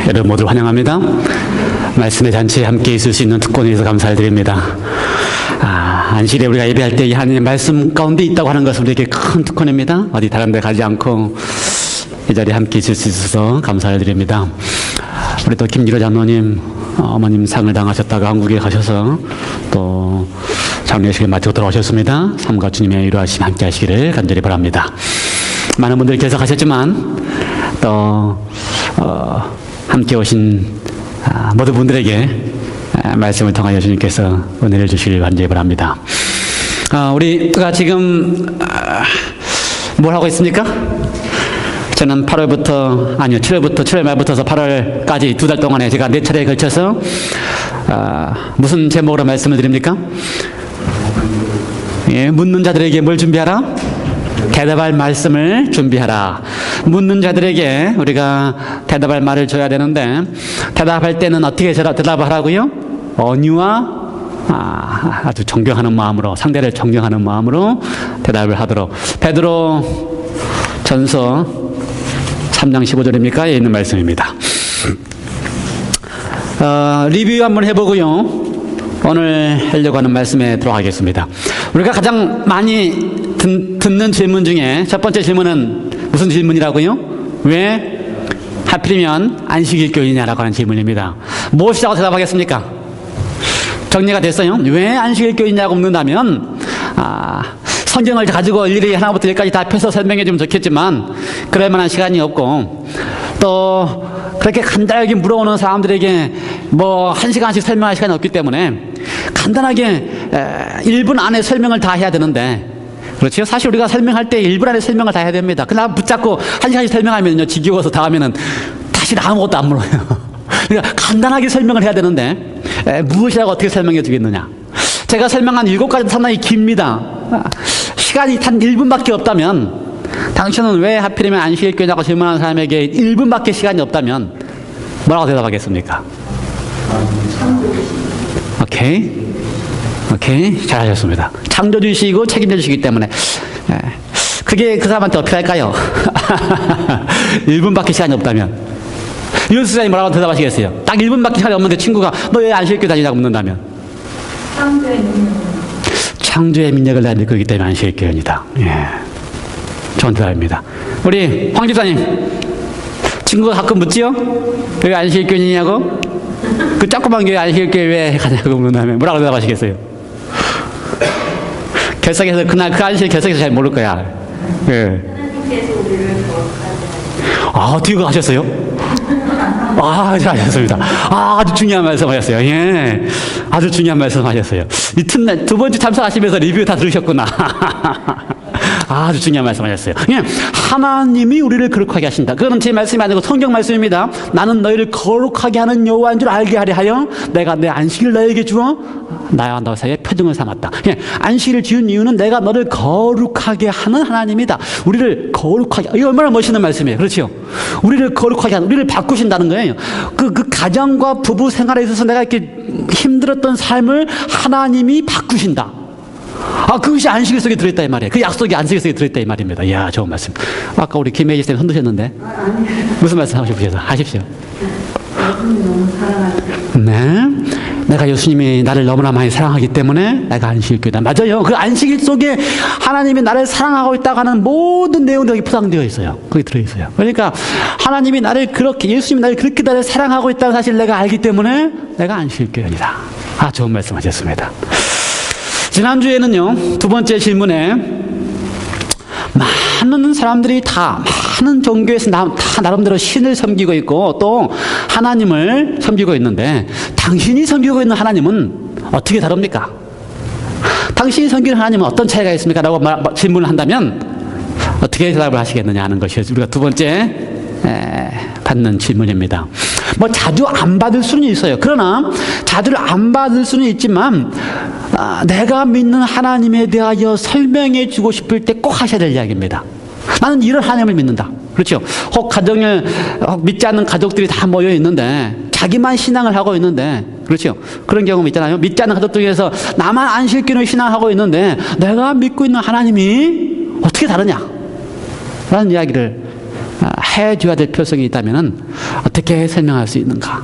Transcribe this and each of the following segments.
여러분 모두 환영합니다. 말씀의 잔치에 함께 있을 수 있는 특권에 대해서 감사를 드립니다. 안식일에 우리가 예배할 때 이 하나님의 말씀 가운데 있다고 하는 것은 우리에게 큰 특권입니다. 어디 다른 데 가지 않고 이 자리에 함께 있을 수 있어서 감사를 드립니다. 우리 또 김유로 장로님, 어머님 상을 당하셨다가 한국에 가셔서 또 장례식을 마치고 돌아오셨습니다. 삶과 주님의 위로하심 함께 하시기를 간절히 바랍니다. 많은 분들이 계속하셨지만 또 함께 오신 모든 분들에게 말씀을 통하여 주님께서 은혜를 주시길 간절히 바랍니다. 우리가 지금 뭘 하고 있습니까? 저는 7월부터 7월 말부터서 8월까지 2달 동안에 제가 4차례에 걸쳐서 무슨 제목으로 말씀을 드립니까? 묻는 자들에게 뭘 준비하라? 대답할 말씀을 준비하라. 묻는 자들에게 우리가 대답할 말을 줘야 되는데, 대답할 때는 어떻게 대답을 하라고요? 언유와 아주 존경하는 마음으로, 상대를 존경하는 마음으로 대답을 하도록. 베드로 전서 3장 15절입니까? 에 있는 말씀입니다. 리뷰 한번 해보고요, 오늘 하려고 하는 말씀에 들어가겠습니다. 우리가 가장 많이 듣는 질문 중에 첫 번째 질문은 무슨 질문이라고요? 왜 하필이면 안식일 교회냐라고 하는 질문입니다. 무엇이라고 대답하겠습니까? 정리가 됐어요. 왜 안식일 교회냐고 묻는다면, 성경을 가지고 일일이 하나부터 열까지 다 펴서 설명해 주면 좋겠지만 그럴 만한 시간이 없고, 또 그렇게 간단하게 물어오는 사람들에게 뭐 1시간씩 설명할 시간이 없기 때문에 간단하게 1분 안에 설명을 다 해야 되는데, 그렇죠? 사실 우리가 설명할 때 1분 안에 설명을 다 해야 됩니다. 그냥 붙잡고 1시간씩 설명하면요, 지겨워서 다음에는 다시 아무것도 안 물어요. 그러니까 간단하게 설명을 해야 되는데 무엇이라고 어떻게 설명해 주겠느냐. 제가 설명한 7가지는 상당히 깁니다. 시간이 단 1분밖에 없다면, 당신은 왜 하필이면 안식일 교회냐고 질문하는 사람에게 1분밖에 시간이 없다면 뭐라고 대답하겠습니까? 오케이, 잘하셨습니다. 창조주시고 책임져주시기 때문에. 그게 그 사람한테 어떻게 할까요? 1분밖에 시간이 없다면 유수장이 뭐라고 대답하시겠어요? 딱 1분밖에 시간이 없는데 친구가 너 왜 안식일교회 다니냐고 묻는다면, 창조의 민력을 내야 될 거기 때문에 안식일교회입니다. 좋은 대답입니다. 우리 황 집사님, 친구가 가끔 묻지요? 왜 안식일교회냐고? 그 조그만 교회 안식일교회 왜 가냐고 묻는다면 뭐라고 대답하시겠어요? 결석에서 그날 그 안식일 결석에서 잘 모를 거야. 하나님께서 우리를 거룩하게 어떻게 하셨어요? 잘하셨습니다. 아주 중요한 말씀 하셨어요. 아주 중요한 말씀 하셨어요. 이튿날 두 번째 참석하시면서 리뷰 다 들으셨구나. 아주 중요한 말씀 하셨어요. 하나님이 우리를 거룩하게 하신다. 그거는 제 말씀이 아니고 성경 말씀입니다. 나는 너희를 거룩하게 하는 여호와인 줄 알게 하려 하여 내가 내 안식일 너에게 주어 나와 너 사이에 표징을 삼았다. 안식일을 지은 이유는 내가 너를 거룩하게 하는 하나님이다. 우리를 거룩하게, 이게 얼마나 멋있는 말씀이에요. 그렇죠? 우리를 거룩하게 하는, 우리를 바꾸신다는 거예요. 그 가정과 부부 생활에 있어서 내가 이렇게 힘들었던 삶을 하나님이 바꾸신다. 그것이 안식일 속에 들어있다 이 말이에요. 그 약속이 안식일 속에 들어있다 이 말입니다. 이야, 좋은 말씀. 아까 우리 김혜지 쌤 흔드셨는데 무슨 말씀 하십시오? 하십시오. 너무 사랑하시고. 네, 내가 예수님이 나를 너무나 많이 사랑하기 때문에 내가 안식일 교회다. 맞아요. 그 안식일 속에 하나님이 나를 사랑하고 있다고 하는 모든 내용들이 포장되어 있어요. 거기 들어있어요. 그러니까 하나님이 나를 그렇게, 예수님이 나를 그렇게 나를 사랑하고 있다는 사실을 내가 알기 때문에 내가 안식일 교회다. 좋은 말씀 하셨습니다. 지난주에는요, 두 번째 질문에 많은 사람들이 많은 종교에서 다 나름대로 신을 섬기고 있고 또 하나님을 섬기고 있는데, 당신이 섬기고 있는 하나님은 어떻게 다릅니까? 당신이 섬기는 하나님은 어떤 차이가 있습니까? 라고 질문을 한다면 어떻게 대답을 하시겠느냐 하는 것이 우리가 두 번째 받는 질문입니다. 자주 안 받을 수는 있어요. 그러나 자주 안 받을 수는 있지만 내가 믿는 하나님에 대하여 설명해 주고 싶을 때 꼭 하셔야 될 이야기입니다. 나는 이런 하나님을 믿는다. 그렇죠? 혹 믿지 않는 가족들이 다 모여 있는데 자기만 신앙을 하고 있는데, 그렇죠? 그런 경우 있잖아요. 믿지 않는 가족 중에서 나만 안식일교회를 신앙하고 있는데 내가 믿고 있는 하나님이 어떻게 다르냐 라는 이야기를 해줘야 될 필요성이 있다면 어떻게 설명할 수 있는가?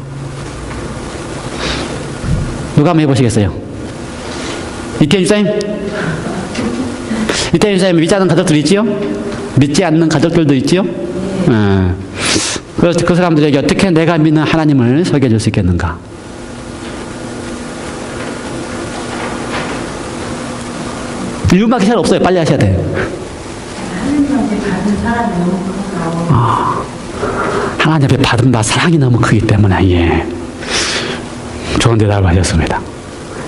누가 한번 해보시겠어요? 이태인 집사님? 이태인 집사님 믿지 않는 가족들 있지요? 믿지 않는 가족들도 있지요? 그 사람들에게 어떻게 내가 믿는 하나님을 설계해 줄 수 있겠는가? 이유밖에 잘 없어요. 빨리 하셔야 돼요. 하나님 앞에 받은 바 사랑이 너무 크기 때문에, 예. 좋은 대답을 하셨습니다.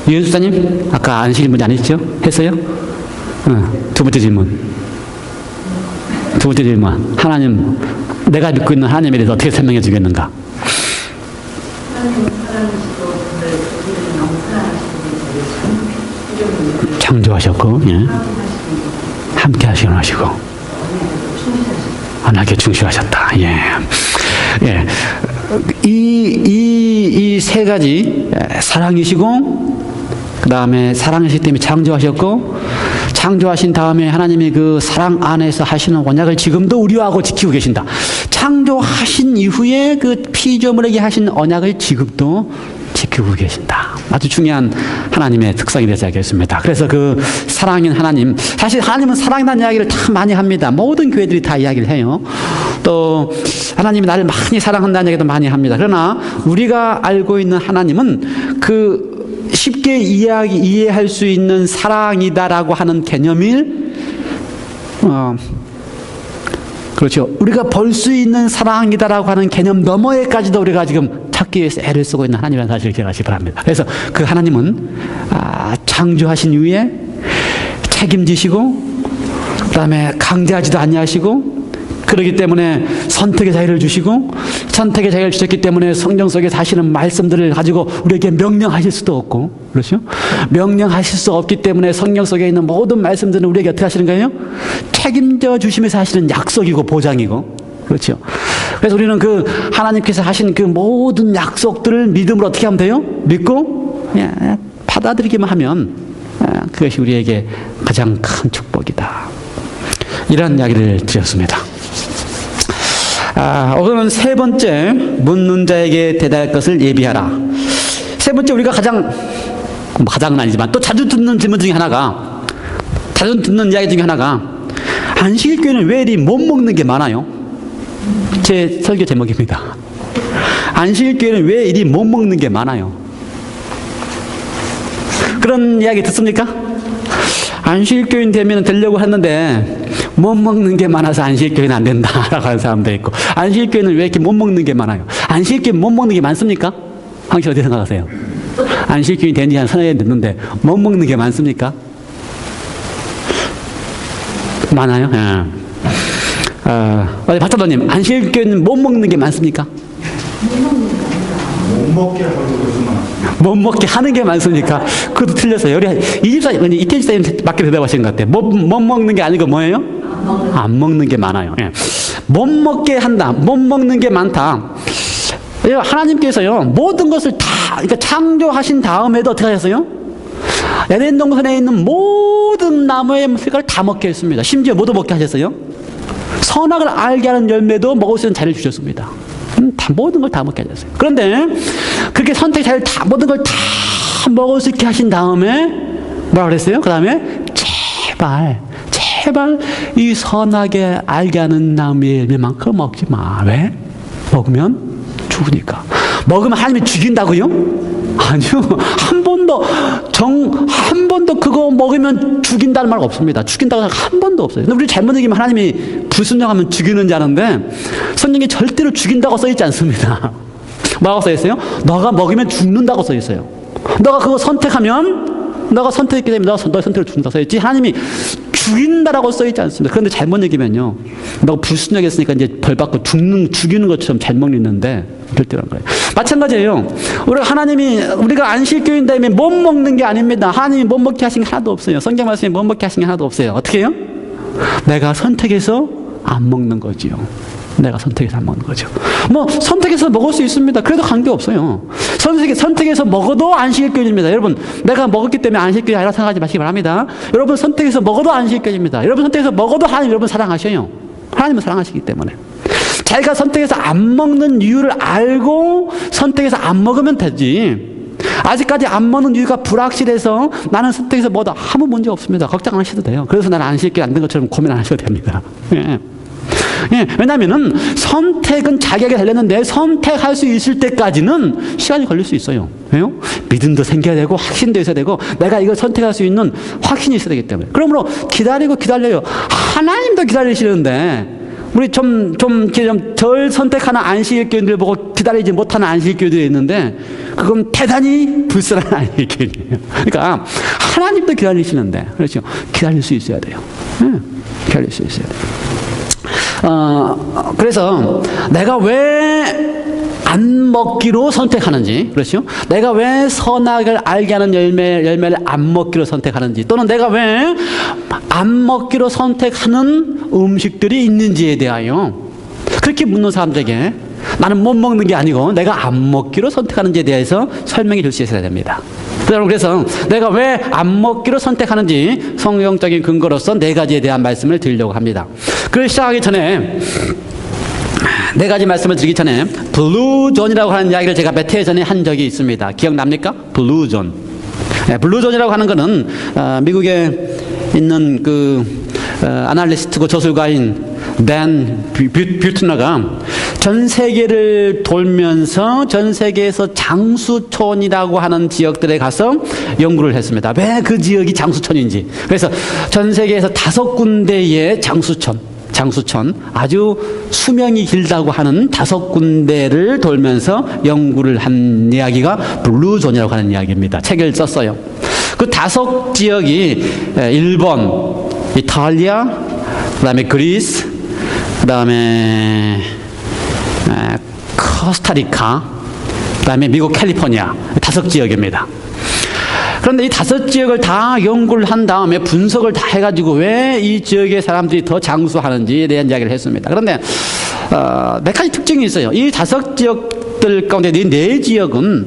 이윤수 사님, 아까 안식일 문제 아니시죠? 했어요? 두 번째 질문. 두 번째 질문. 하나님, 내가 믿고 있는 하나님에 대해서 어떻게 설명해 주겠는가? 창조하셨고, 예. 함께 하시고, 하나님께 충실하셨다. 예. 예. 이 세 가지, 사랑이시고, 그 다음에 사랑이시기 때문에 창조하셨고, 창조하신 다음에 하나님이 그 사랑 안에서 하시는 언약을 지금도 우리하고 지키고 계신다. 창조하신 이후에 그 피조물에게 하신 언약을 지금도 지키고 계신다. 아주 중요한 하나님의 특성이 되지 않겠습니다. 그래서 그 사랑인 하나님, 사실 하나님은 사랑이라는 이야기를 참 많이 합니다. 모든 교회들이 다 이야기를 해요. 또 하나님이 나를 많이 사랑한다는 얘기도 많이 합니다. 그러나 우리가 알고 있는 하나님은 그 쉽게 이해할 수 있는 사랑이다라고 하는 개념을 그렇죠. 우리가 볼 수 있는 사랑이다라고 하는 개념 너머에까지도 우리가 지금 찾기 위해서 애를 쓰고 있는 하나님이라는 사실을 기억하시기 바랍니다. 그래서 그 하나님은 창조하신 이후에 책임지시고, 그 다음에 강제하지도 아니하시고, 그렇기 때문에 선택의 자유를 주시고, 선택의 자유를 주셨기 때문에 성경 속에 하시는 말씀들을 가지고 우리에게 명령하실 수도 없고, 그렇죠? 명령하실 수 없기 때문에 성경 속에 있는 모든 말씀들은 우리에게 어떻게 하시는 거예요? 책임져 주시면서 하시는 약속이고 보장이고, 그렇죠? 그래서 우리는 그 하나님께서 하신 그 모든 약속들을 믿음으로 어떻게 하면 돼요? 믿고 받아들이기만 하면 그것이 우리에게 가장 큰 축복이다. 이런 이야기를 드렸습니다. 오늘은 세 번째, 묻는 자에게 대답할 것을 예비하라. 세 번째, 우리가 가장은 아니지만 또 자주 듣는 질문 중에 하나가, 자주 듣는 이야기 중에 하나가, 안식일교회는 왜 이리 못 먹는 게 많아요? 제 설교 제목입니다. 안식일교회는 왜 이리 못 먹는 게 많아요? 그런 이야기 듣습니까? 안식일교인 되려고 했는데 못 먹는 게 많아서 안식일교회는 안 된다라고 하는 사람도 있고, 안식일교회는 왜 이렇게 못 먹는 게 많아요? 안식일교회 못 먹는 게 많습니까? 당신 어떻게 생각하세요? 안식일교인 된 지 한 서너 년 됐는데 못 먹는 게 많습니까? 많아요? 예. 박사님, 안식일교회는 못 먹는 게 많습니까? 못 먹게 하는 게 많습니까? 그것도 틀렸어요. 우리 이태인 집사님 맞게 대답하시는 것 같아요. 못 먹는 게 아니고 뭐예요? 안 먹는 게 많아요. 예. 못 먹게 한다. 못 먹는 게 많다. 하나님께서요, 모든 것을 다, 그러니까 창조하신 다음에도 어떻게 하셨어요? 에덴 동산에 있는 모든 나무의 실과를 다 먹게 했습니다. 심지어 뭐도 먹게 하셨어요? 선악을 알게 하는 열매도 먹을 수 있는 자를 주셨습니다. 다 모든 걸 다 먹게 하셨어요. 그런데 그렇게 선택 자를 다 모든 걸 다 먹을 수 있게 하신 다음에 뭐라 그랬어요? 그 다음에 제발 이 선하게 알게 하는 나무의 열매만큼 먹지 마. 왜? 먹으면 죽으니까. 먹으면 하나님이 죽인다고요? 아니요. 한 번도 그거 먹으면 죽인다는 말 없습니다. 죽인다고 한 번도 없어요. 근데 우리 잘못 얘기하면 하나님이 불순종하면 죽이는 자는데, 성경에 절대로 죽인다고 써있지 않습니다. 뭐라고 써있어요? 너가 먹으면 죽는다고 써있어요. 너가 그거 선택하면, 너가 선택했기 때문에 너의 선택을 죽는다고 써있지, 하나님이 죽인다라고 써있지 않습니다. 그런데 잘못 얘기면요, 너가 불순종했으니까 이제 벌 받고 죽이는 것처럼 잘못 읽는데 절대로 거예요. 마찬가지예요. 우리가 안식교인 다음에 못 먹는 게 아닙니다. 하나님이 못 먹게 하신 게 하나도 없어요. 성경 말씀에 못 먹게 하신 게 하나도 없어요. 어떻게 해요? 내가 선택해서 안 먹는 거지요. 내가 선택해서 안 먹는 거죠. 선택해서 먹을 수 있습니다. 그래도 관계없어요. 선택해서 먹어도 안식일교회입니다. 여러분, 내가 먹었기 때문에 안식일교회 아니라 생각하지 마시기 바랍니다. 여러분, 선택해서 먹어도 안식일교회입니다. 여러분, 선택해서 먹어도 하나님 여러분 사랑하셔요. 하나님은 사랑하시기 때문에. 자기가 선택해서 안 먹는 이유를 알고 선택해서 안 먹으면 되지. 아직까지 안 먹는 이유가 불확실해서 나는 선택해서 뭐다 아무 문제 없습니다. 걱정 안 하셔도 돼요. 그래서 나는 안식일이 안 된 것처럼 고민 안 하셔도 됩니다. 예. 예, 왜냐하면은 선택은 자기에게 달렸는데 선택할 수 있을 때까지는 시간이 걸릴 수 있어요. 왜요? 믿음도 생겨야 되고 확신도 있어야 되고 내가 이걸 선택할 수 있는 확신이 있어야 되기 때문에. 그러므로 기다리고 기다려요. 하나님도 기다리시는데 우리 좀 덜 선택하는 안식일 교인들 보고 기다리지 못하는 안식일 교인들이 있는데 그건 대단히 불쌍한 안식일 교인이에요. 그러니까 하나님도 기다리시는데 그렇죠. 기다릴 수 있어야 돼요. 네, 기다릴 수 있어야 돼요. 그래서 내가 왜 안 먹기로 선택하는지, 그렇죠? 내가 왜 선악을 알게 하는 열매를 안 먹기로 선택하는지, 또는 내가 왜 안 먹기로 선택하는 음식들이 있는지에 대하여 그렇게 묻는 사람들에게 나는 못 먹는 게 아니고 내가 안 먹기로 선택하는지에 대해서 설명해 줄 수 있어야 됩니다. 그래서 내가 왜 안 먹기로 선택하는지 성경적인 근거로서 4가지에 대한 말씀을 드리려고 합니다. 그걸 시작하기 전에 4가지 말씀을 드리기 전에 블루존이라고 하는 이야기를 제가 몇 해 전에 한 적이 있습니다. 기억납니까? 블루존. 네, 블루존이라고 하는 것은 미국에 있는 아날리스트고 저술가인 댄 뷰트너가 전 세계를 돌면서 전 세계에서 장수촌이라고 하는 지역들에 가서 연구를 했습니다. 왜 그 지역이 장수촌인지. 그래서 전 세계에서 5군데의 장수촌 아주 수명이 길다고 하는 5군데를 돌면서 연구를 한 이야기가 블루존이라고 하는 이야기입니다. 책을 썼어요. 그 5지역이 일본, 이탈리아, 그 다음에 그리스, 그 다음에 코스타리카, 그 다음에 미국 캘리포니아 5지역입니다. 그런데 이 5지역을 다 연구를 한 다음에 분석을 다 해가지고 왜 이 지역의 사람들이 더 장수하는지에 대한 이야기를 했습니다. 그런데 몇 가지 특징이 있어요. 이 5지역들 가운데 이 4지역은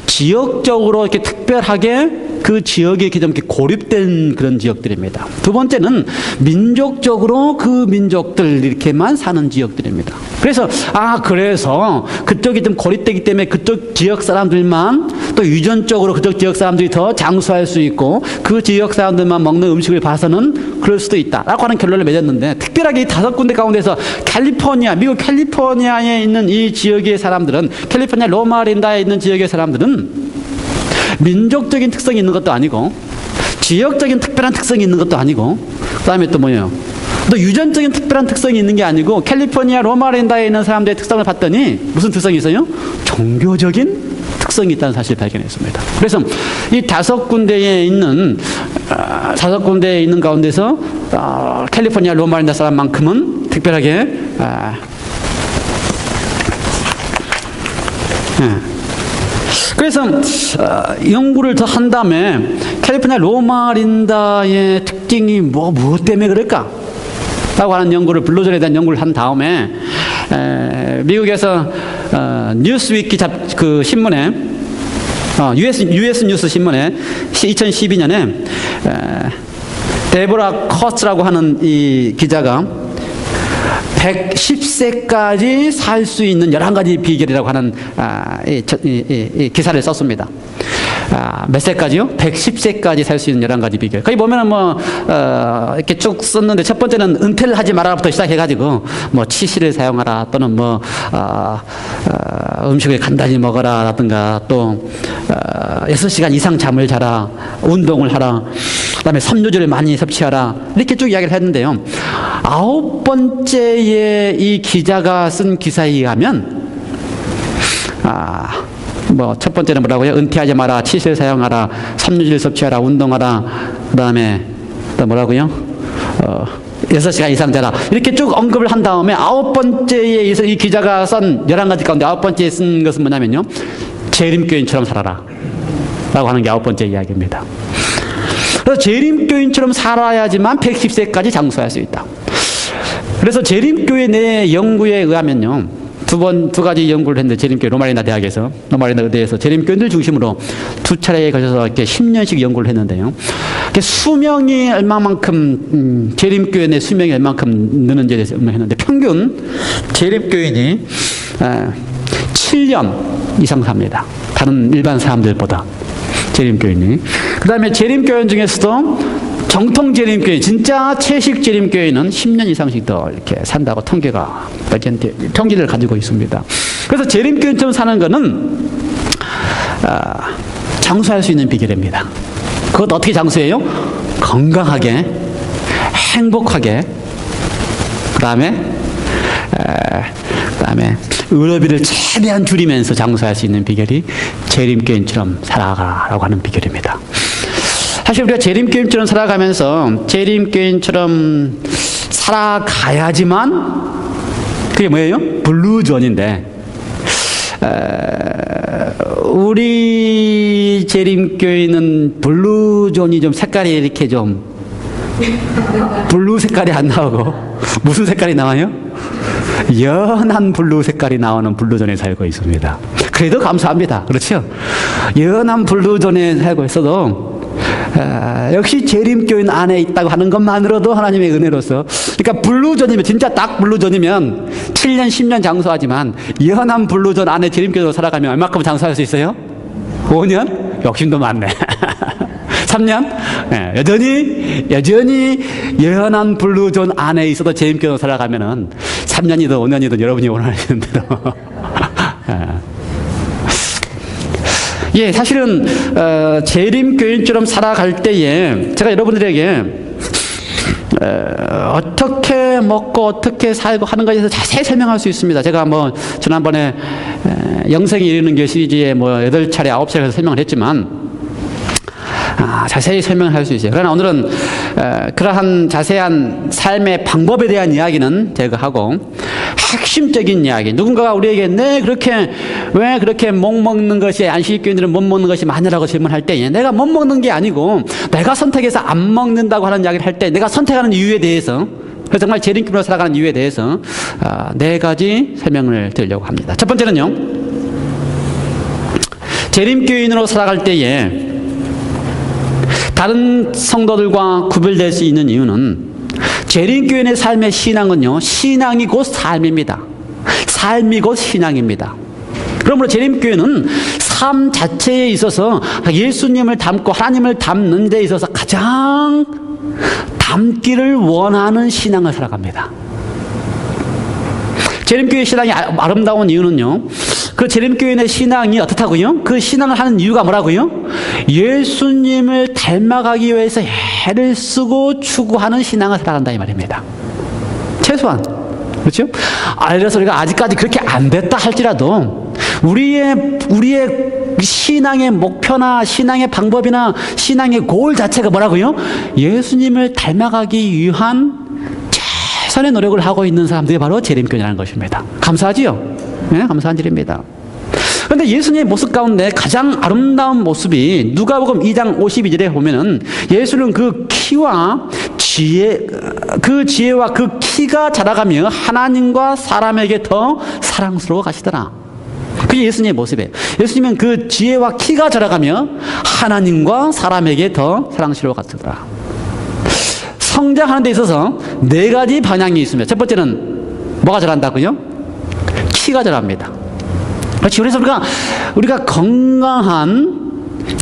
지역적으로 이렇게 특별하게 그 지역에 이렇게 좀 고립된 그런 지역들입니다. 두 번째는 민족적으로 그 민족들 이렇게만 사는 지역들입니다. 그래서 그쪽이 좀 고립되기 때문에 그쪽 지역 사람들만 또 유전적으로 그쪽 지역 사람들이 더 장수할 수 있고 그 지역 사람들만 먹는 음식을 봐서는 그럴 수도 있다라고 하는 결론을 맺었는데 특별하게 이 5군데 가운데서 미국 캘리포니아에 있는 이 지역의 사람들은 캘리포니아 로마린다에 있는 지역의 사람들은 민족적인 특성이 있는 것도 아니고 지역적인 특별한 특성이 있는 것도 아니고 그 다음에 또 뭐예요? 또 유전적인 특별한 특성이 있는 게 아니고 캘리포니아 로마린다에 있는 사람들의 특성을 봤더니 무슨 특성이 있어요? 종교적인 특성이 있다는 사실을 발견했습니다. 그래서 이 5군데에 있는 가운데서 캘리포니아 로마린다 사람만큼은 특별하게 그래서 연구를 더 한 다음에 캘리포니아 로마린다의 특징이 무엇 때문에 그럴까? 라고 하는 연구를 블루존에 대한 연구를 한 다음에 미국에서 뉴스위키 그 신문에 US 뉴스 신문에 2012년에 데보라 커츠라고 하는 이 기자가 110세까지 살 수 있는 11가지 비결이라고 하는 이 기사를 썼습니다. 몇 세까지요? 110세까지 살 수 있는 11가지 비결. 거기 보면은 이렇게 쭉 썼는데 첫 번째는 은퇴를 하지 마라부터 시작해가지고 치실을 사용하라 또는 음식을 간단히 먹어라라든가 또 6시간 이상 잠을 자라, 운동을 하라, 그 다음에 섬유질을 많이 섭취하라 이렇게 쭉 이야기를 했는데요. 9번째에 이 기자가 쓴 기사에 의하면 첫 번째는 뭐라고요? 은퇴하지 마라, 치실 사용하라, 섬유질 섭취하라, 운동하라, 그 다음에 또 뭐라고요? 6시간 이상 자라 이렇게 쭉 언급을 한 다음에 9번째에 이 기자가 쓴 11가지 가운데 9번째에 쓴 것은 뭐냐면요, 재림교인처럼 살아라 라고 하는 게 9번째 이야기입니다. 그래서 재림교인처럼 살아야지만 110세까지 장수할 수 있다. 그래서 재림교회 내 연구에 의하면요, 두 가지 연구를 했는데, 재림교회 로마리나 대학에서, 로마리나 의대에서 재림교인들 중심으로 두 차례에 걸쳐서 이렇게 10년씩 연구를 했는데요. 수명이 얼마만큼, 재림교회 내 수명이 얼마만큼 느는지에 대해서 연구했는데, 평균 재림교인이 7년 이상 삽니다. 다른 일반 사람들보다. 재림교인이. 그 다음에 재림교인 중에서도 정통 재림교회, 진짜 채식 재림교회는 10년 이상씩 더 이렇게 산다고 통계를 가지고 있습니다. 그래서 재림교회처럼 사는 거는 장수할 수 있는 비결입니다. 그것 어떻게 장수해요? 건강하게, 행복하게, 그 다음에 의료비를 최대한 줄이면서 장수할 수 있는 비결이 재림교인처럼 살아가라고 하는 비결입니다. 사실 우리가 재림교인처럼 살아가면서 재림교인처럼 살아가야지만, 그게 뭐예요? 블루존인데, 우리 재림교인은 블루존이 좀 색깔이 이렇게 좀 블루 색깔이 안 나오고 무슨 색깔이 나와요? 연한 블루 색깔이 나오는 블루존에 살고 있습니다. 그래도 감사합니다. 그렇죠? 연한 블루존에 살고 있어도 역시 재림교인 안에 있다고 하는 것만으로도 하나님의 은혜로서, 그러니까 블루존이면, 진짜 딱 블루존이면 7년 10년 장수하지만 연한 블루존 안에 재림교인으로 살아가면 얼마큼 장수할 수 있어요? 5년? 욕심도 많네. 3년? 네, 여전히 연한 블루존 안에 있어도 재림교인으로 살아가면은 3년이든 5년이든 여러분이 원하시는 대로. 예, 사실은 재림교인처럼 살아갈 때에 제가 여러분들에게 어떻게 먹고 어떻게 살고 하는 것에 대해서 자세히 설명할 수 있습니다. 제가 뭐 지난번에 영생에 이르는 길 시리즈에 뭐 8차례 9차례에서 설명을 했지만 자세히 설명할 수 있어요. 그러나 오늘은 그러한 자세한 삶의 방법에 대한 이야기는 제거하고 핵심적인 이야기, 누군가가 우리에게 왜 그렇게 못 먹는 것이, 안식교인들은 못 먹는 것이 많으라고 질문할 때, 내가 못 먹는 게 아니고 내가 선택해서 안 먹는다고 하는 이야기를 할 때, 내가 선택하는 이유에 대해서, 정말 재림교인으로 살아가는 이유에 대해서 4가지 설명을 드리려고 합니다. 첫 번째는요, 재림교인으로 살아갈 때에 다른 성도들과 구별될 수 있는 이유는, 재림교인의 삶의 신앙은요, 신앙이 곧 삶입니다. 삶이 곧 신앙입니다. 그러므로 재림교인은 삶 자체에 있어서 예수님을 닮고 하나님을 닮는 데 있어서 가장 닮기를 원하는 신앙을 살아갑니다. 재림교회 신앙이 아름다운 이유는요, 그 재림교인의 신앙이 어떻다고요? 그 신앙을 하는 이유가 뭐라고요? 예수님을 닮아가기 위해서 애를 쓰고 추구하는 신앙을 살아간다 이 말입니다. 최소한. 그렇죠? 그래서 우리가 아직까지 그렇게 안 됐다 할지라도 우리의 신앙의 목표나 신앙의 방법이나 신앙의 골 자체가 뭐라고요? 예수님을 닮아가기 위한 최선의 노력을 하고 있는 사람들이 바로 재림교인이라는 것입니다. 감사하지요? 네, 감사한 일입니다. 그런데 예수님의 모습 가운데 가장 아름다운 모습이 누가복음 2장 52절에 보면은, 예수는 그 키와 그 지혜와 그 키가 자라가며 하나님과 사람에게 더 사랑스러워 가시더라. 그게 예수님의 모습이에요. 예수님은 그 지혜와 키가 자라가며 하나님과 사람에게 더 사랑스러워 가시더라. 성장하는 데 있어서 4가지 방향이 있습니다. 첫 번째는 뭐가 자란다고요? 키가 자랍니다. 그렇지. 그래서 우리가 건강한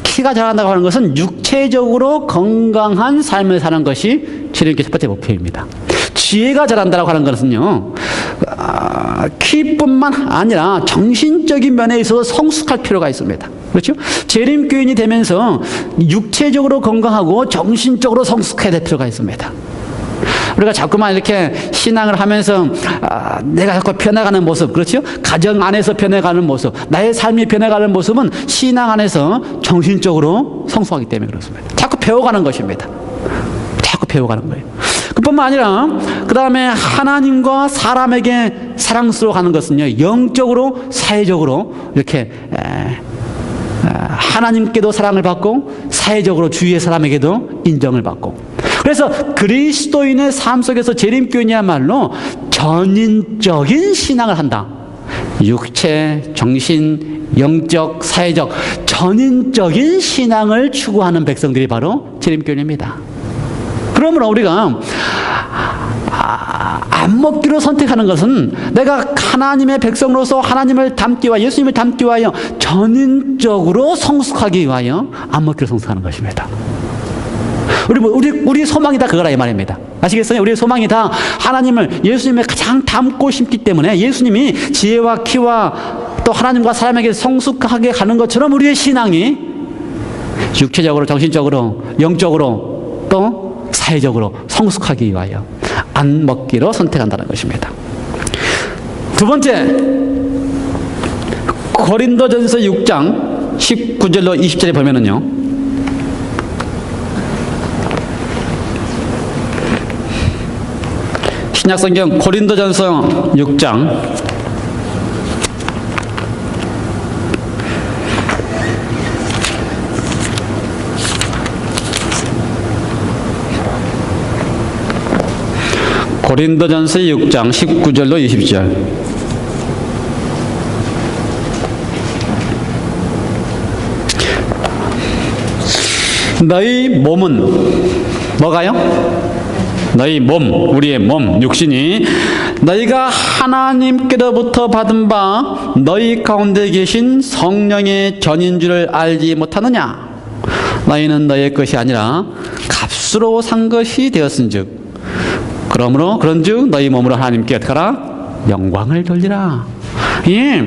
키가 자란다고 하는 것은 육체적으로 건강한 삶을 사는 것이 재림교회 첫 번째 목표입니다. 지혜가 자란다고 하는 것은요, 키뿐만 아니라 정신적인 면에 있어서 성숙할 필요가 있습니다. 그렇죠? 재림교인이 되면서 육체적으로 건강하고 정신적으로 성숙해야 될 필요가 있습니다. 우리가 자꾸만 이렇게 신앙을 하면서 내가 자꾸 변해가는 모습, 그렇죠? 가정 안에서 변해가는 모습, 나의 삶이 변해가는 모습은 신앙 안에서 정신적으로 성숙하기 때문에 그렇습니다. 자꾸 배워가는 것입니다. 자꾸 배워가는 거예요. 그뿐만 아니라 그 다음에 하나님과 사람에게 사랑스러워하는 것은요, 영적으로 사회적으로 이렇게 하나님께도 사랑을 받고 사회적으로 주위의 사람에게도 인정을 받고, 그래서 그리스도인의 삶 속에서 재림교인이야말로 전인적인 신앙을 한다. 육체, 정신, 영적, 사회적, 전인적인 신앙을 추구하는 백성들이 바로 재림교회입니다. 그러므로 우리가 안 먹기로 선택하는 것은 내가 하나님의 백성으로서 하나님을 닮기 위하여, 예수님을 닮기 위하여 전인적으로 성숙하기 위하여 안 먹기로 성숙하는 것입니다. 우리 소망이 다 그거라 이 말입니다. 아시겠어요? 우리의 소망이 다 하나님을, 예수님을 가장 닮고 싶기 때문에 예수님이 지혜와 키와 또 하나님과 사람에게 성숙하게 가는 것처럼 우리의 신앙이 육체적으로, 정신적으로, 영적으로 또 사회적으로 성숙하기 위하여 안 먹기로 선택한다는 것입니다. 두 번째, 고린도전서 6장 19절로 20절에 보면은요, 신약성경 고린도전서 6장 19절로 20절. 너희 몸은 뭐가요? 너희 몸, 우리의 몸, 육신이 너희가 하나님께로부터 받은 바 너희 가운데 계신 성령의 전인 줄을 알지 못하느냐? 너희는 너희의 것이 아니라 값으로 산 것이 되었은즉 그러므로 그런즉 너희 몸으로 하나님께 어떻게 하라? 영광을 돌리라. 예.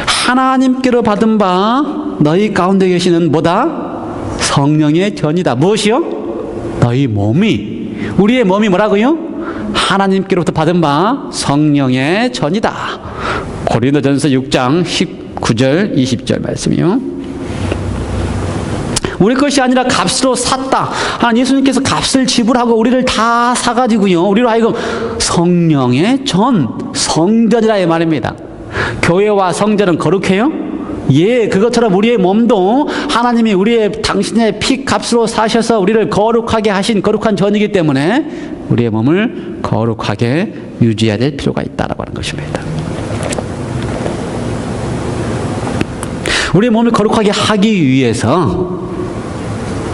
하나님께로 받은 바 너희 가운데 계시는 뭐다? 성령의 전이다. 무엇이요? 너희 몸이, 우리의 몸이 뭐라고요? 하나님께로부터 받은 바 성령의 전이다. 고린도전서 6장 19절 20절 말씀이요. 우리 것이 아니라 값으로 샀다. 예수님께서 값을 지불하고 우리를 다 사가지고요, 우리로 하여금 성령의 전, 성전이라 이 말입니다. 교회와 성전은 거룩해요? 예, 그것처럼 우리의 몸도 하나님이 당신의 피 값으로 사셔서 우리를 거룩하게 하신 거룩한 전이기 때문에 우리의 몸을 거룩하게 유지해야 될 필요가 있다라고 하는 것입니다. 우리의 몸을 거룩하게 하기 위해서,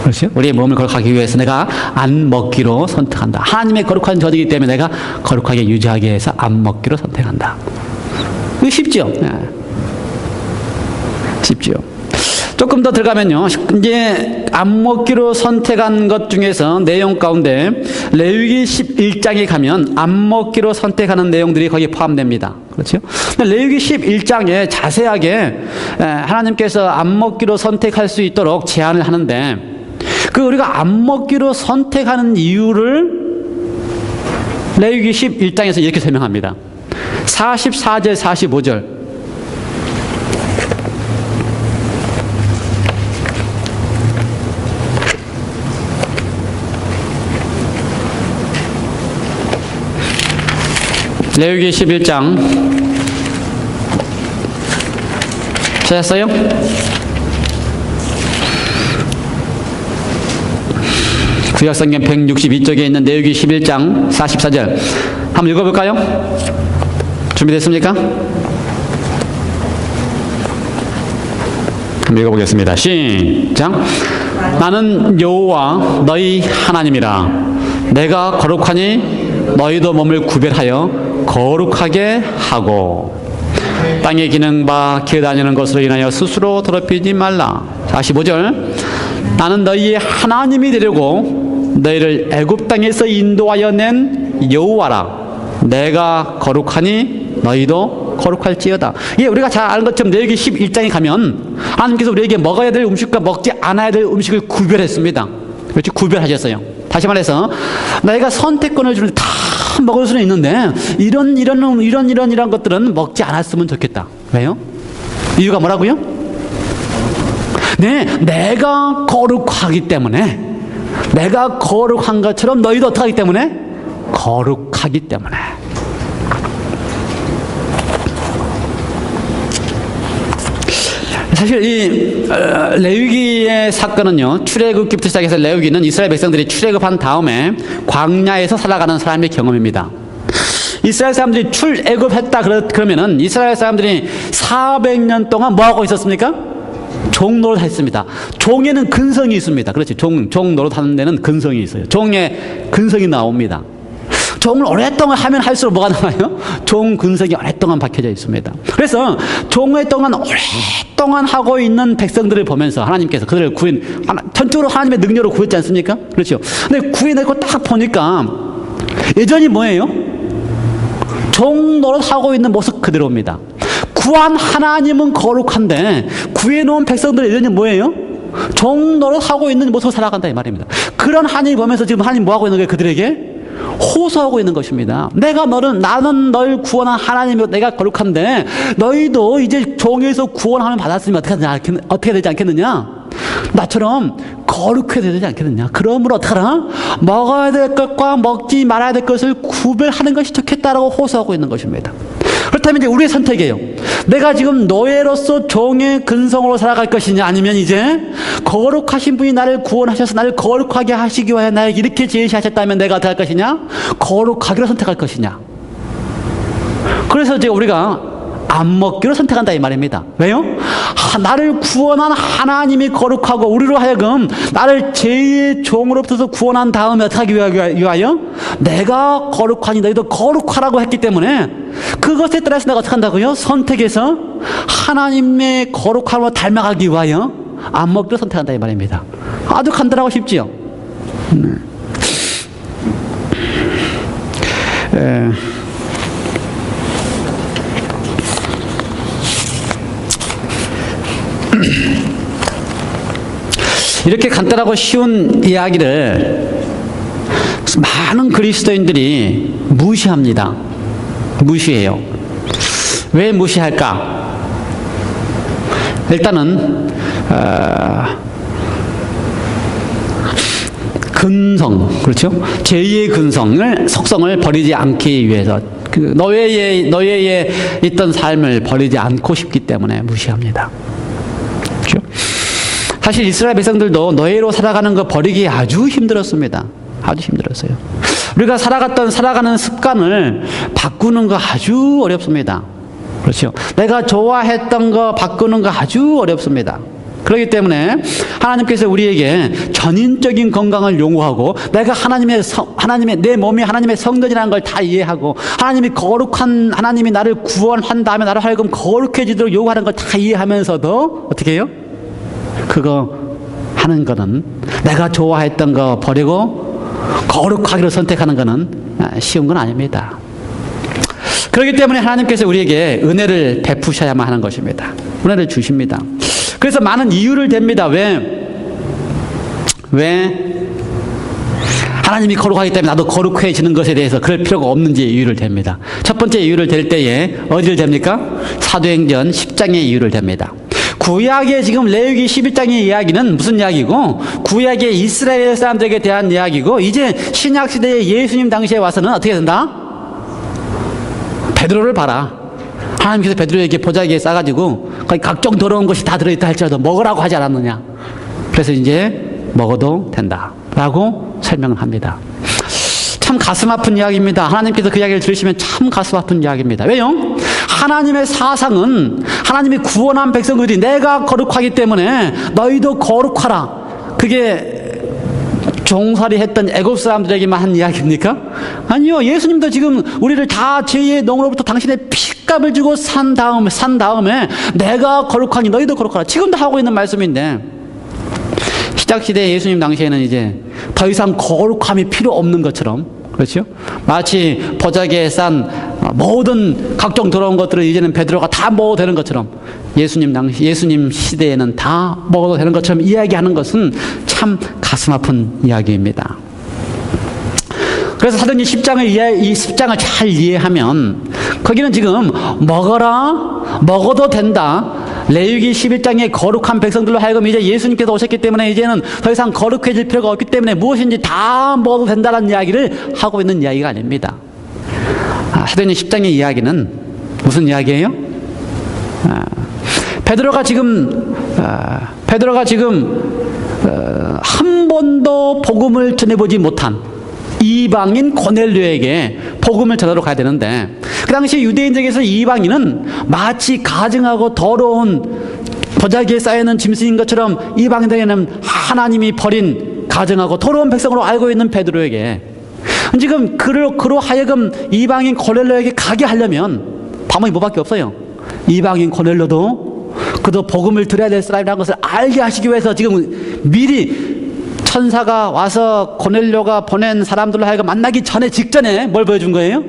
그렇죠? 우리의 몸을 거룩하기 위해서 내가 안 먹기로 선택한다. 하나님의 거룩한 전이기 때문에 내가 거룩하게 유지하기 위해서 안 먹기로 선택한다. 이거 쉽죠? 네. 쉽죠. 조금 더 들어가면요, 이제 안 먹기로 선택한 것 중에서 내용 가운데 레위기 11장에 가면 안 먹기로 선택하는 내용들이 거기에 포함됩니다. 그렇죠? 레위기 11장에 자세하게 하나님께서 안 먹기로 선택할 수 있도록 제안을 하는데, 그 우리가 안 먹기로 선택하는 이유를 레위기 11장에서 이렇게 설명합니다. 44절 45절. 레위기 11장 찾았어요? 구약성경 162쪽에 있는 레위기 11장 44절 한번 읽어볼까요? 준비됐습니까? 한번 읽어보겠습니다. 시작. 나는 여호와 너희 하나님이라. 내가 거룩하니 너희도 몸을 구별하여 거룩하게 하고 땅에 기는 바 기어다니는 것으로 인하여 스스로 더럽히지 말라. 45절. 나는 너희의 하나님이 되려고 너희를 애굽 땅에서 인도하여 낸 여호와라. 내가 거룩하니 너희도 거룩할지어다. 예, 우리가 잘 아는 것처럼 레위기 11장에 가면 하나님께서 우리에게 먹어야 될 음식과 먹지 않아야 될 음식을 구별했습니다. 그렇지? 구별하셨어요. 다시 말해서 너희가 선택권을 주는데 다 먹을 수는 있는데 이런 것들은 먹지 않았으면 좋겠다. 왜요? 이유가 뭐라고요? 네, 내가 거룩하기 때문에, 내가 거룩한 것처럼 너희도 어떻게 하기 때문에? 거룩하기 때문에. 사실 이 레위기의 사건은요, 출애굽기부터 시작해서 레위기는 이스라엘 백성들이 출애굽한 다음에 광야에서 살아가는 사람의 경험입니다. 이스라엘 사람들이 출애굽했다 그러면은 이스라엘 사람들이 400년 동안 뭐 하고 있었습니까? 종노릇 했습니다. 종에는 근성이 있습니다. 그렇지. 종 노릇하는 데는 근성이 있어요. 종에 근성이 나옵니다. 종을 오랫동안 하면 할수록 뭐가 나와요? 종 근성이 오랫동안 박혀져 있습니다. 그래서 종을 동안 오랫동안 하고 있는 백성들을 보면서 하나님께서 그들을 전적으로 하나님의 능력으로 구했지 않습니까? 그렇죠. 근데 구해내고 딱 보니까 여전히 뭐예요? 종 노릇하고 있는 모습 그대로입니다. 구한 하나님은 거룩한데 구해놓은 백성들은 여전히 뭐예요? 종 노릇하고 있는 모습을 살아간다 이 말입니다. 그런 하나님 보면서 지금 하나님 뭐하고 있는 거예요? 그들에게 호소하고 있는 것입니다. 나는 널 구원한 하나님이고 내가 거룩한데 너희도 이제 종에서 구원하면 받았으면 어떻게 되지 않겠느냐? 나처럼 거룩해야 되지 않겠느냐? 그러므로 어떡하라? 먹어야 될 것과 먹지 말아야 될 것을 구별하는 것이 좋겠다라고 호소하고 있는 것입니다. 그렇다면 이제 우리의 선택이에요. 내가 지금 노예로서 종의 근성으로 살아갈 것이냐, 아니면 이제 거룩하신 분이 나를 구원하셔서 나를 거룩하게 하시기 위하여 나에게 이렇게 제시하셨다면 내가 어떻게 할 것이냐? 거룩하기로 선택할 것이냐. 그래서 이제 우리가 안 먹기로 선택한다 이 말입니다. 왜요? 나를 구원한 하나님이 거룩하고 우리로 하여금 나를 제2의 종으로부터 구원한 다음에 어떻게 하기 위하여 내가 거룩하니 너희도 거룩하라고 했기 때문에 그것에 따라서 내가 어떻게 한다고요? 선택해서 하나님의 거룩함으로 닮아가기 위하여 안 먹기로 선택한다 이 말입니다. 아주 간단하고 쉽지요. 이렇게 간단하고 쉬운 이야기를 많은 그리스도인들이 무시합니다. 무시해요. 왜 무시할까? 일단은 근성, 그렇죠? 제2의 속성을 버리지 않기 위해서 그 노예에 있던 삶을 버리지 않고 싶기 때문에 무시합니다. 그렇죠? 사실 이스라엘 백성들도 노예로 살아가는 거 버리기 아주 힘들었습니다. 아주 힘들었어요. 우리가 살아가는 습관을 바꾸는 거 아주 어렵습니다. 그렇죠? 내가 좋아했던 거 바꾸는 거 아주 어렵습니다. 그렇기 때문에 하나님께서 우리에게 전인적인 건강을 요구하고 내가 내 몸이 하나님의 성전이라는 걸 다 이해하고 하나님이 나를 구원한 다음에 나를 하여금 거룩해지도록 요구하는 걸 다 이해하면서도 어떻게 해요? 그거 하는 거는 내가 좋아했던 거 버리고 거룩하기로 선택하는 거는 쉬운 건 아닙니다. 그렇기 때문에 하나님께서 우리에게 은혜를 베푸셔야만 하는 것입니다. 은혜를 주십니다. 그래서 많은 이유를 댑니다. 왜 하나님이 거룩하기 때문에 나도 거룩해지는 것에 대해서 그럴 필요가 없는지 이유를 댑니다. 첫 번째 이유를 댈 때에 어디를 댑니까? 사도행전 10장의 이유를 댑니다. 구약의 지금 레위기 11장의 이야기는 무슨 이야기고 구약의 이스라엘 사람들에게 대한 이야기고 이제 신약시대의 예수님 당시에 와서는 어떻게 된다? 베드로를 봐라. 하나님께서 베드로에게 보자기에 싸가지고 각종 더러운 것이 다 들어있다 할지라도 먹으라고 하지 않았느냐. 그래서 이제 먹어도 된다 라고 설명을 합니다. 참 가슴 아픈 이야기입니다. 하나님께서 그 이야기를 들으시면 참 가슴 아픈 이야기입니다. 왜요? 하나님의 사상은 하나님이 구원한 백성들이 내가 거룩하기 때문에 너희도 거룩하라. 그게 종살이 했던 애굽 사람들에게만 한 이야기입니까? 아니요. 예수님도 지금 우리를 다 죄의 농으로부터 당신의 피값을 주고 산 다음에 내가 거룩하니 너희도 거룩하라. 지금도 하고 있는 말씀인데 시작시대 예수님 당시에는 이제 더 이상 거룩함이 필요 없는 것처럼, 그렇죠? 마치 보자기에 싼 모든 각종 더러운 것들을 이제는 베드로가 다 먹어도 되는 것처럼 예수님 시대에는 다 먹어도 되는 것처럼 이야기하는 것은 참 가슴 아픈 이야기입니다. 그래서 사도행전 10장을 잘 이해하면 거기는 지금 먹어도 된다. 레위기 11장의 거룩한 백성들로 하여금 이제 예수님께서 오셨기 때문에 이제는 더 이상 거룩해질 필요가 없기 때문에 무엇인지 다 먹어도 된다는 이야기를 하고 있는 이야기가 아닙니다. 사도행전 10장의 이야기는 무슨 이야기예요? 베드로가 지금 한 번도 복음을 전해보지 못한 이방인 고넬료에게 복음을 전하러 가야 되는데, 그 당시 유대인에게서 이방인은 마치 가증하고 더러운 보자기에 쌓여있는 짐승인 것처럼 이방인에게는 하나님이 버린 가증하고 더러운 백성으로 알고 있는 베드로에게 지금 그로 하여금 이방인 고넬료에게 가게 하려면 방법이 뭐밖에 없어요. 이방인 고넬료도 그도 복음을 들어야 될 사람이라는 것을 알게 하시기 위해서 지금 미리 천사가 와서 고넬료가 보낸 사람들로 하여금 만나기 전에 직전에 뭘 보여준 거예요?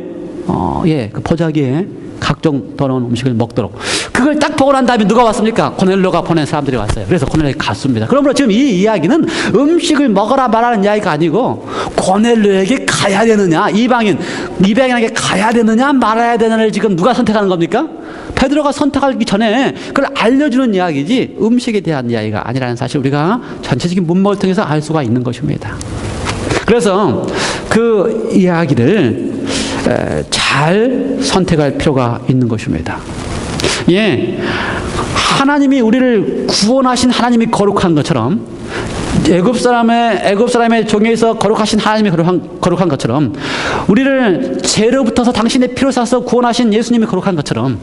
그 보자기에 각종 더러운 음식을 먹도록. 그걸 딱 보고 난 다음에 누가 왔습니까? 고넬료가 보낸 사람들이 왔어요. 그래서 고넬료가 갔습니다. 그러므로 지금 이 이야기는 음식을 먹어라 말하는 이야기가 아니고 고넬료에게 가야 되느냐, 이방인에게 가야 되느냐 말아야 되느냐를 지금 누가 선택하는 겁니까? 베드로가 선택하기 전에 그걸 알려주는 이야기지 음식에 대한 이야기가 아니라는 사실 우리가 전체적인 문맥을 통해서 알 수가 있는 것입니다. 그래서 그 이야기를 잘 선택할 필요가 있는 것입니다. 하나님이 우리를 구원하신 하나님이 거룩한 것처럼 애굽 사람의 종에서 거룩하신 하나님이 거룩한 것처럼 우리를 죄로부터서 당신의 피로 사서 구원하신 예수님이 거룩한 것처럼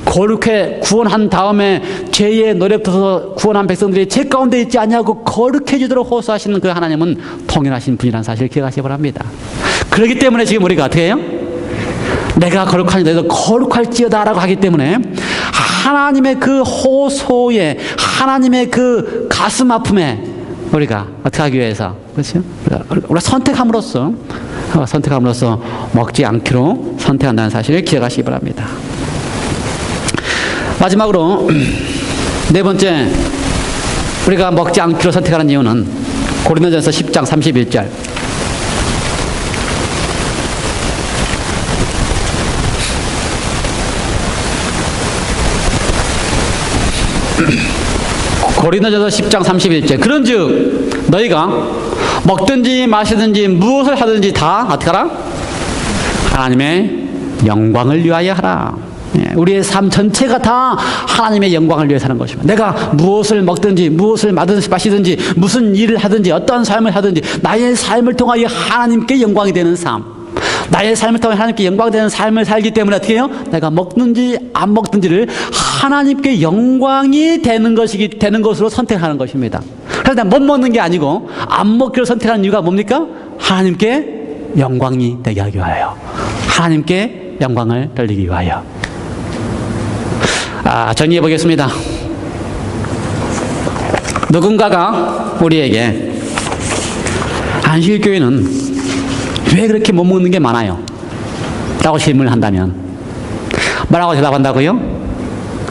거룩해 구원한 다음에 죄의 노래부터 구원한 백성들이 죄 가운데 있지 않냐고 거룩해 주도록 호소하시는 그 하나님은 통일하신 분이라는 사실을 기억하시기 바랍니다. 그렇기 때문에 지금 우리가 어떻게 해요? 내가 거룩하니 너희도 거룩할지어다 라고 하기 때문에 하나님의 그 호소에, 하나님의 그 가슴 아픔에 우리가 어떻게 하기 위해서, 그렇죠? 우리가 선택함으로써 먹지 않기로 선택한다는 사실을 기억하시기 바랍니다. 마지막으로 네 번째, 우리가 먹지 않기로 선택하는 이유는 고린도전서 10장 31절. 고린도전서 10장 31절. 그런즉 너희가 먹든지 마시든지 무엇을 하든지 다 어떻게 하라? 하나님의 영광을 위하여 하라. 우리의 삶 전체가 다 하나님의 영광을 위해 사는 것입니다. 내가 무엇을 먹든지 무엇을 마시든지 무슨 일을 하든지 어떤 삶을 하든지 나의 삶을 통하여 하나님께 영광이 되는 삶, 나의 삶을 통해 하나님께 영광되는 삶을 살기 때문에 어떻게 해요? 내가 먹든지 안 먹든지를 하나님께 영광이 되는 것으로 선택하는 것입니다. 그래서 내가 못 먹는 게 아니고 안 먹기로 선택하는 이유가 뭡니까? 하나님께 영광이 되게 하기 위하여, 하나님께 영광을 돌리기 위하여. 정리해 보겠습니다. 누군가가 우리에게 안식일교회는 왜 그렇게 못 먹는 게 많아요? 라고 질문을 한다면 뭐라고 대답한다고요?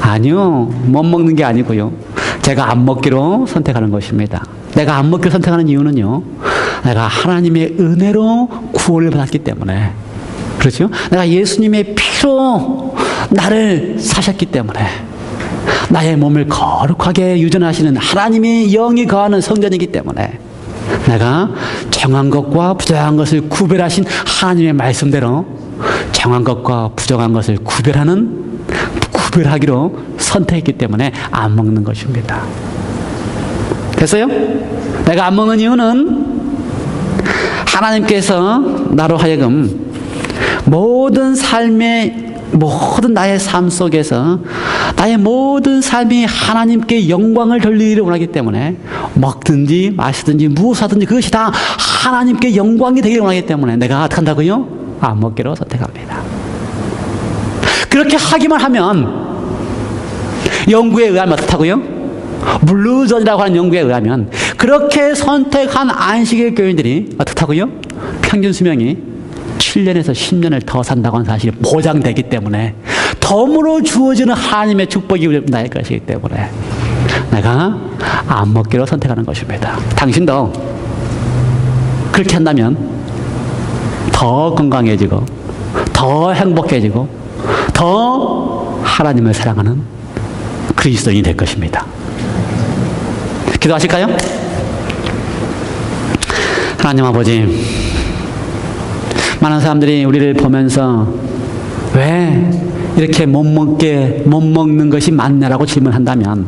아니요, 못 먹는 게 아니고요, 제가 안 먹기로 선택하는 것입니다. 내가 안 먹기로 선택하는 이유는요, 내가 하나님의 은혜로 구원을 받았기 때문에, 그렇죠? 내가 예수님의 피로 나를 사셨기 때문에, 나의 몸을 거룩하게 유전하시는 하나님의 영이 거하는 성전이기 때문에 내가 정한 것과 부정한 것을 구별하신 하나님의 말씀대로 정한 것과 부정한 것을 구별하기로 선택했기 때문에 안 먹는 것입니다. 됐어요? 내가 안 먹는 이유는 하나님께서 나로 하여금 모든 나의 삶 속에서 나의 모든 삶이 하나님께 영광을 돌리기를 원하기 때문에 먹든지 마시든지 무엇하든지 그것이 다 하나님께 영광이 되기를 원하기 때문에 내가 어떻게 한다고요? 안 먹기로 선택합니다. 그렇게 하기만 하면, 연구에 의하면 어떻다고요? 블루존이라고 하는 연구에 의하면 그렇게 선택한 안식일 교인들이 어떻다고요? 평균 수명이 7년에서 10년을 더 산다고 하는 사실이 보장되기 때문에, 덤으로 주어지는 하나님의 축복이 나의 것이기 때문에 내가 안 먹기로 선택하는 것입니다. 당신도 그렇게 한다면 더 건강해지고 더 행복해지고 더 하나님을 사랑하는 그리스도인이 될 것입니다. 기도하실까요? 하나님 아버지, 많은 사람들이 우리를 보면서 왜 이렇게 못 먹는 것이 맞냐라고 질문한다면,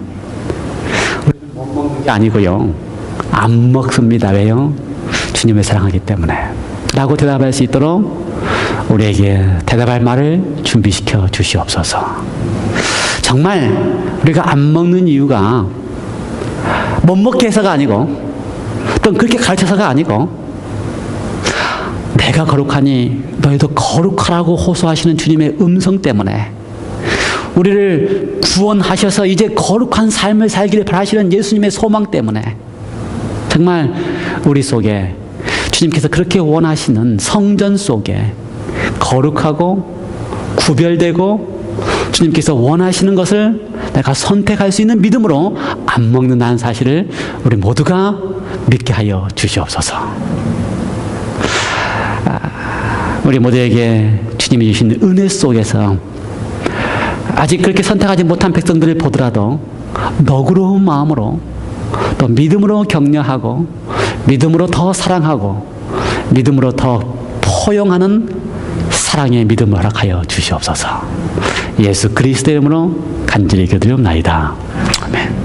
우리는 못 먹는 게 아니고요, 안 먹습니다. 왜요? 주님을 사랑하기 때문에 라고 대답할 수 있도록 우리에게 대답할 말을 준비시켜 주시옵소서. 정말 우리가 안 먹는 이유가 못 먹게 해서가 아니고 또 그렇게 가르쳐서가 아니고 내가 거룩하니 너희도 거룩하라고 호소하시는 주님의 음성 때문에 우리를 구원하셔서 이제 거룩한 삶을 살기를 바라시는 예수님의 소망 때문에 정말 우리 속에 주님께서 그렇게 원하시는 성전 속에 거룩하고 구별되고 주님께서 원하시는 것을 내가 선택할 수 있는 믿음으로 안 먹는다는 사실을 우리 모두가 믿게 하여 주시옵소서. 우리 모두에게 주님이 주신 은혜 속에서 아직 그렇게 선택하지 못한 백성들을 보더라도 너그러운 마음으로 또 믿음으로 격려하고 믿음으로 더 사랑하고 믿음으로 더 포용하는 사랑의 믿음을 허락하여 주시옵소서. 예수 그리스도의 이름으로 간절히 기도드리옵나이다. 아멘.